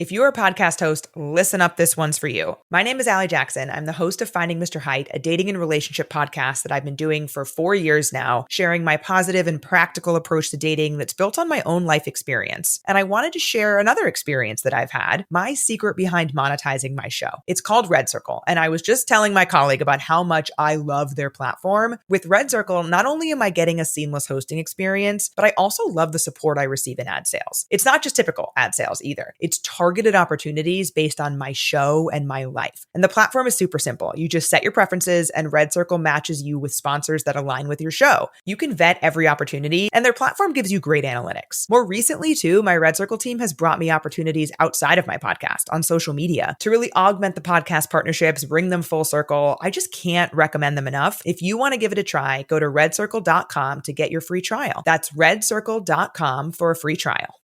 If you're a podcast host, listen up, this one's for you. My name is Allie Jackson. I'm the host of Finding Mr. Height, a dating and relationship podcast that I've been doing for 4 years now, sharing my positive and practical approach to dating that's built on my own life experience. And I wanted to share another experience that I've had, my secret behind monetizing my show. It's called Red Circle, and I was just telling my colleague about how much I love their platform. With Red Circle, not only am I getting a seamless hosting experience, but I also love the support I receive in ad sales. It's not just typical ad sales either. It's targeted opportunities based on my show and my life. And the platform is super simple. You just set your preferences and Red Circle matches you with sponsors that align with your show. You can vet every opportunity and their platform gives you great analytics. More recently too, my Red Circle team has brought me opportunities outside of my podcast on social media to really augment the podcast partnerships, bring them full circle. I just can't recommend them enough. If you want to give it a try, go to redcircle.com to get your free trial. That's redcircle.com for a free trial.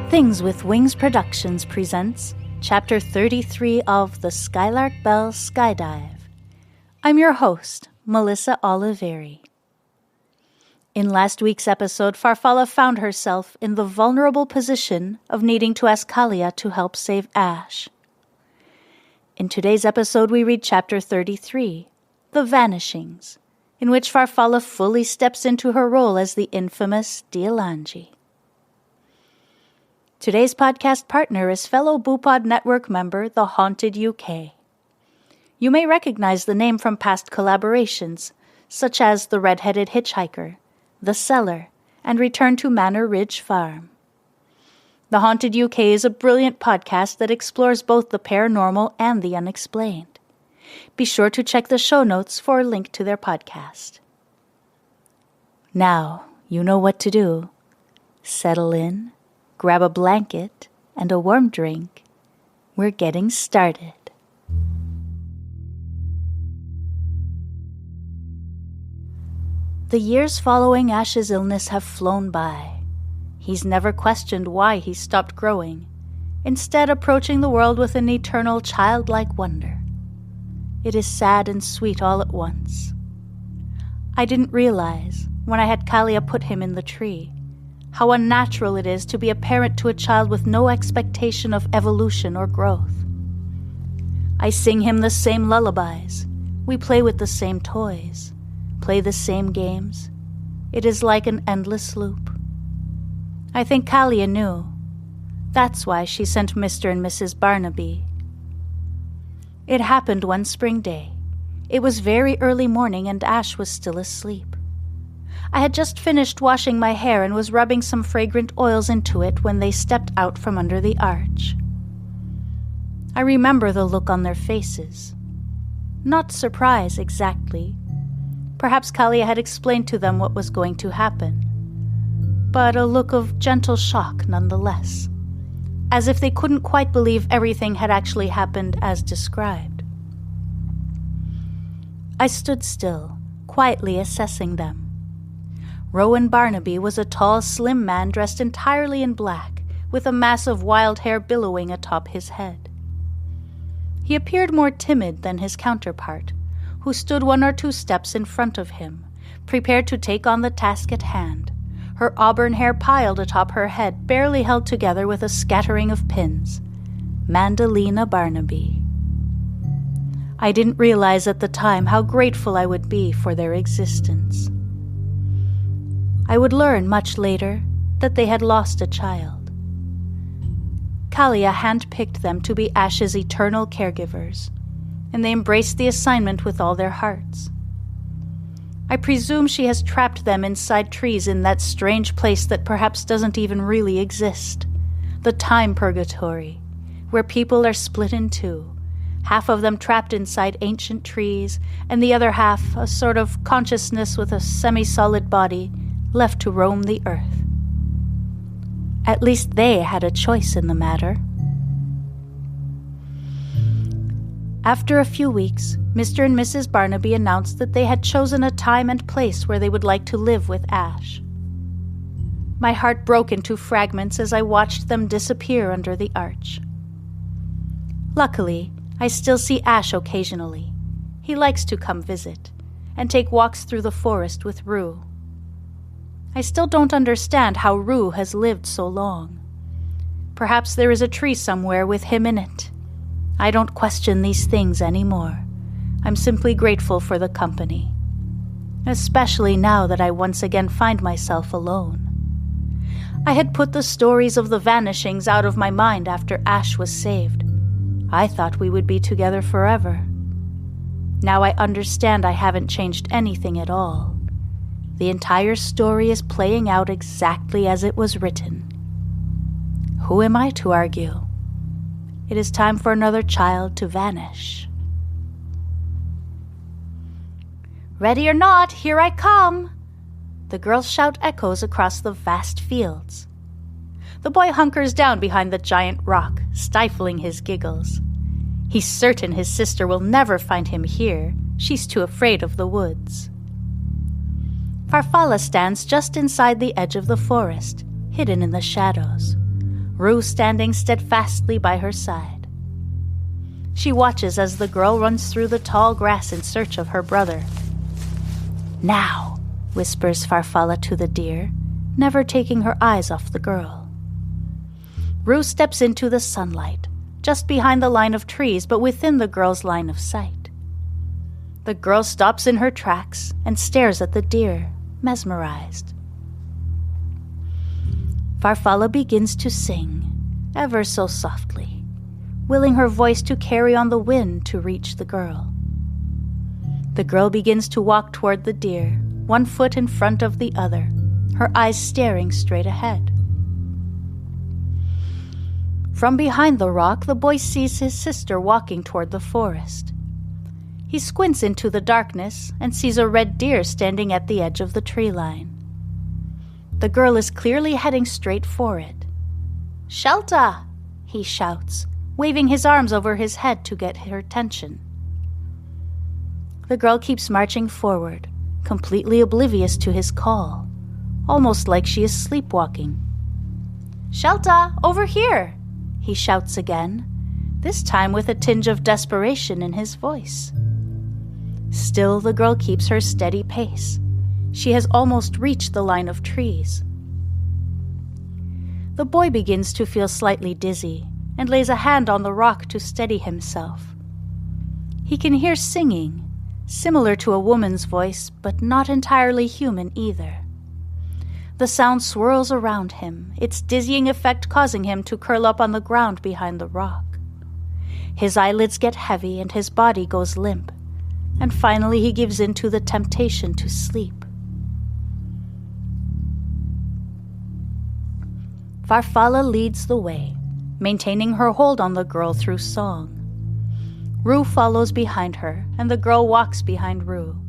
Things with Wings Productions presents Chapter 33 of the Skylark Bell Skyedive. I'm your host, Melissa Oliveri. In last week's episode, Farfalla found herself in the vulnerable position of needing to ask Cailleach to help save Ash. In today's episode, we read Chapter 33, The Vanishings, in which Farfalla fully steps into her role as the infamous Dealan-dè. Today's podcast partner is fellow Boopod Network member, The Haunted UK. You may recognize the name from past collaborations, such as The Redheaded Hitchhiker, The Cellar, and Return to Manor Ridge Farm. The Haunted UK is a brilliant podcast that explores both the paranormal and the unexplained. Be sure to check the show notes for a link to their podcast. Now, you know what to do. Settle in. Grab a blanket and a warm drink. We're getting started. The years following Ash's illness have flown by. He's never questioned why he stopped growing, instead approaching the world with an eternal childlike wonder. It is sad and sweet all at once. I didn't realize, when I had Cailleach put him in the tree, how unnatural it is to be a parent to a child with no expectation of evolution or growth. I sing him the same lullabies. We play with the same toys, play the same games. It is like an endless loop. I think Cailleach knew. That's why she sent Mr. and Mrs. Barnaby. It happened one spring day. It was very early morning and Ash was still asleep. I had just finished washing my hair and was rubbing some fragrant oils into it when they stepped out from under the arch. I remember the look on their faces. Not surprise exactly. Perhaps Cailleach had explained to them what was going to happen. But a look of gentle shock nonetheless, as if they couldn't quite believe everything had actually happened as described. I stood still, quietly assessing them. Rowan Barnaby was a tall, slim man dressed entirely in black, with a mass of wild hair billowing atop his head. He appeared more timid than his counterpart, who stood 1 or 2 steps in front of him, prepared to take on the task at hand, her auburn hair piled atop her head, barely held together with a scattering of pins. Mandalina Barnaby. I didn't realize at the time how grateful I would be for their existence. I would learn much later that they had lost a child. Cailleach handpicked them to be Ash's eternal caregivers, and they embraced the assignment with all their hearts. I presume she has trapped them inside trees in that strange place that perhaps doesn't even really exist, the time purgatory, where people are split in two, half of them trapped inside ancient trees, and the other half a sort of consciousness with a semi-solid body left to roam the earth. At least they had a choice in the matter. After a few weeks, Mr. and Mrs. Barnaby announced that they had chosen a time and place where they would like to live with Ash. My heart broke into fragments as I watched them disappear under the arch. Luckily, I still see Ash occasionally. He likes to come visit and take walks through the forest with Rue. I still don't understand how Rue has lived so long. Perhaps there is a tree somewhere with him in it. I don't question these things anymore. I'm simply grateful for the company, especially now that I once again find myself alone. I had put the stories of the Vanishings out of my mind after Ash was saved. I thought we would be together forever. Now I understand I haven't changed anything at all. The entire story is playing out exactly as it was written. Who am I to argue? It is time for another child to vanish. Ready or not, here I come! The girl's shout echoes across the vast fields. The boy hunkers down behind the giant rock, stifling his giggles. He's certain his sister will never find him here. She's too afraid of the woods. Farfalla stands just inside the edge of the forest, hidden in the shadows, Rue standing steadfastly by her side. She watches as the girl runs through the tall grass in search of her brother. Now, whispers Farfalla to the deer, never taking her eyes off the girl. Rue steps into the sunlight, just behind the line of trees, but within the girl's line of sight. The girl stops in her tracks and stares at the deer, mesmerized. Farfalla begins to sing, ever so softly, willing her voice to carry on the wind to reach the girl. The girl begins to walk toward the deer, one foot in front of the other, her eyes staring straight ahead. From behind the rock, the boy sees his sister walking toward the forest. He squints into the darkness and sees a red deer standing at the edge of the tree line. The girl is clearly heading straight for it. "Shelter!" he shouts, waving his arms over his head to get her attention. The girl keeps marching forward, completely oblivious to his call, almost like she is sleepwalking. "Shelter, over here!" he shouts again, this time with a tinge of desperation in his voice. Still, the girl keeps her steady pace. She has almost reached the line of trees. The boy begins to feel slightly dizzy and lays a hand on the rock to steady himself. He can hear singing, similar to a woman's voice, but not entirely human either. The sound swirls around him, its dizzying effect causing him to curl up on the ground behind the rock. His eyelids get heavy and his body goes limp, and finally he gives in to the temptation to sleep. Farfalla leads the way, maintaining her hold on the girl through song. Rue follows behind her, and the girl walks behind Rue.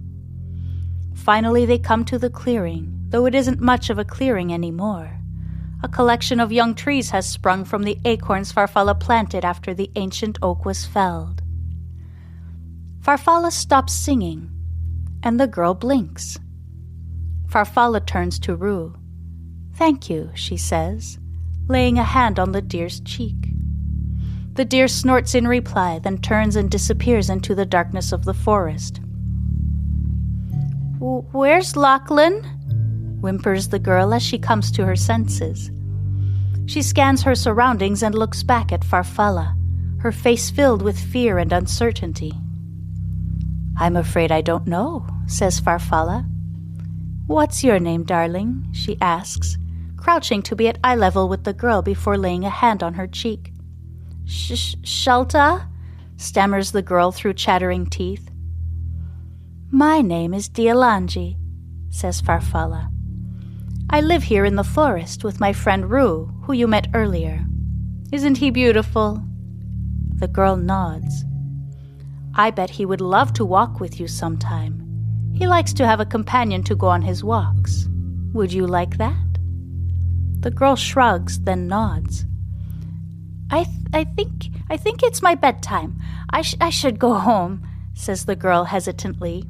Finally they come to the clearing, though it isn't much of a clearing anymore. A collection of young trees has sprung from the acorns Farfalla planted after the ancient oak was felled. Farfalla stops singing, and the girl blinks. Farfalla turns to Rue. "Thank you," she says, laying a hand on the deer's cheek. The deer snorts in reply, then turns and disappears into the darkness of the forest. "Where's Lachlan?" whimpers the girl as she comes to her senses. She scans her surroundings and looks back at Farfalla, her face filled with fear and uncertainty. "I'm afraid I don't know," says Farfalla. "What's your name, darling?" she asks, crouching to be at eye level with the girl before laying a hand on her cheek. Shelta? Stammers the girl through chattering teeth. "My name is Dealan-dè," says Farfalla. "I live here in the forest with my friend Rue, who you met earlier. Isn't he beautiful?" The girl nods. I bet he would love to walk with you sometime. He likes to have a companion to go on his walks. Would you like that?" The girl shrugs, then nods. I think it's my bedtime. I should go home," says the girl hesitantly.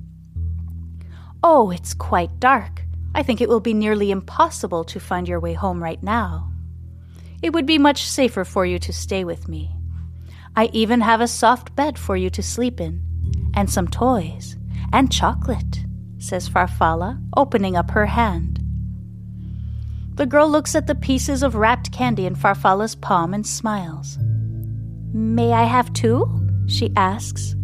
"Oh, it's quite dark. I think it will be nearly impossible to find your way home right now. It would be much safer for you to stay with me. I even have a soft bed for you to sleep in, and some toys, and chocolate," says Farfalla, opening up her hand. The girl looks at the pieces of wrapped candy in Farfalla's palm and smiles. "May I have two?" she asks.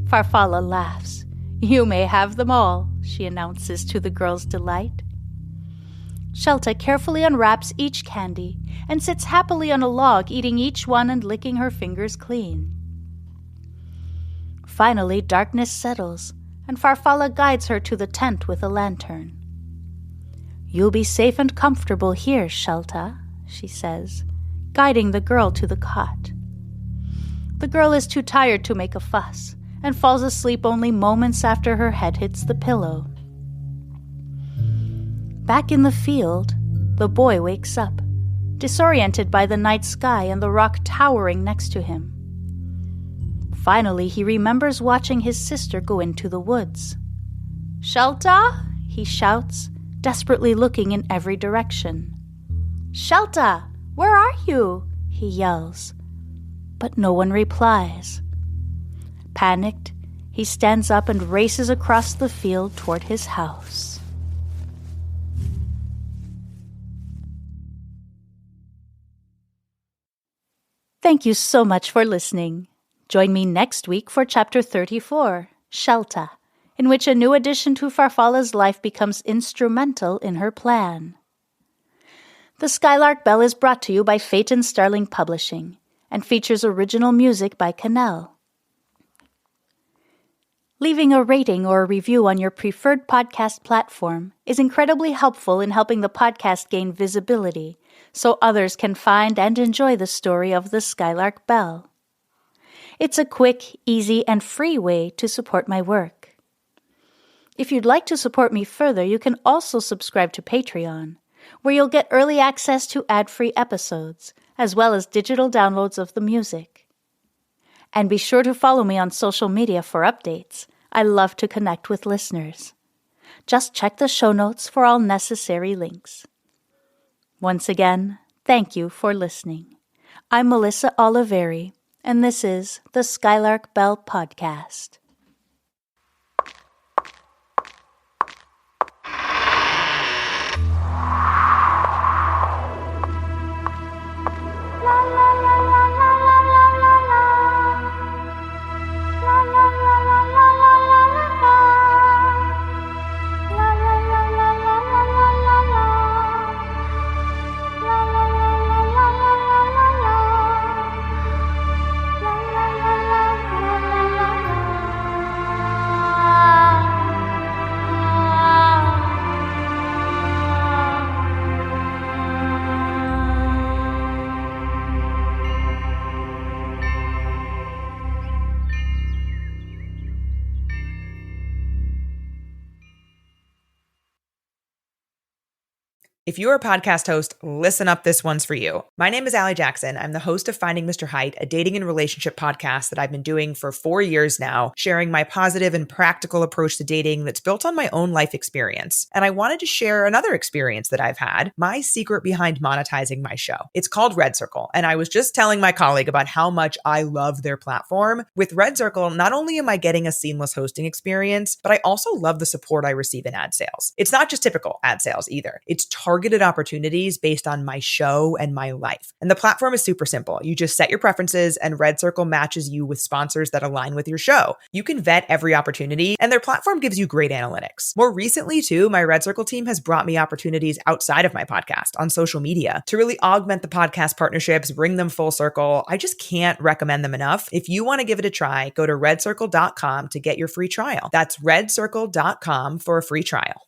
Farfalla laughs. "You may have them all," she announces to the girl's delight. Shelta carefully unwraps each candy and sits happily on a log, eating each one and licking her fingers clean. Finally, darkness settles, and Farfalla guides her to the tent with a lantern. "You'll be safe and comfortable here, Shelta," she says, guiding the girl to the cot. The girl is too tired to make a fuss and falls asleep only moments after her head hits the pillow. Back in the field, the boy wakes up, disoriented by the night sky and the rock towering next to him. Finally, he remembers watching his sister go into the woods. "Shelta!" he shouts, desperately looking in every direction. "Shelta! Where are you?" he yells. But no one replies. Panicked, he stands up and races across the field toward his house. Thank you so much for listening. Join me next week for Chapter 34, Shelta, in which a new addition to Farfalla's life becomes instrumental in her plan. The Skylark Bell is brought to you by Phaeton Starling Publishing and features original music by Cailleach. Leaving a rating or a review on your preferred podcast platform is incredibly helpful in helping the podcast gain visibility so others can find and enjoy the story of the Skylark Bell. It's a quick, easy, and free way to support my work. If you'd like to support me further, you can also subscribe to Patreon, where you'll get early access to ad-free episodes, as well as digital downloads of the music. And be sure to follow me on social media for updates. I love to connect with listeners. Just check the show notes for all necessary links. Once again, thank you for listening. I'm Melissa Oliveri, and this is the Skylark Bell Podcast. If you're a podcast host, listen up, this one's for you. My name is Allie Jackson. I'm the host of Finding Mr. Height, a dating and relationship podcast that I've been doing for 4 years now, sharing my positive and practical approach to dating that's built on my own life experience. And I wanted to share another experience that I've had, my secret behind monetizing my show. It's called Red Circle, and I was just telling my colleague about how much I love their platform. With Red Circle, not only am I getting a seamless hosting experience, but I also love the support I receive in ad sales. It's not just typical ad sales either. It's targeted opportunities based on my show and my life. And the platform is super simple. You just set your preferences and Red Circle matches you with sponsors that align with your show. You can vet every opportunity and their platform gives you great analytics. More recently too, my Red Circle team has brought me opportunities outside of my podcast on social media to really augment the podcast partnerships, bring them full circle. I just can't recommend them enough. If you want to give it a try, go to redcircle.com to get your free trial. That's redcircle.com for a free trial.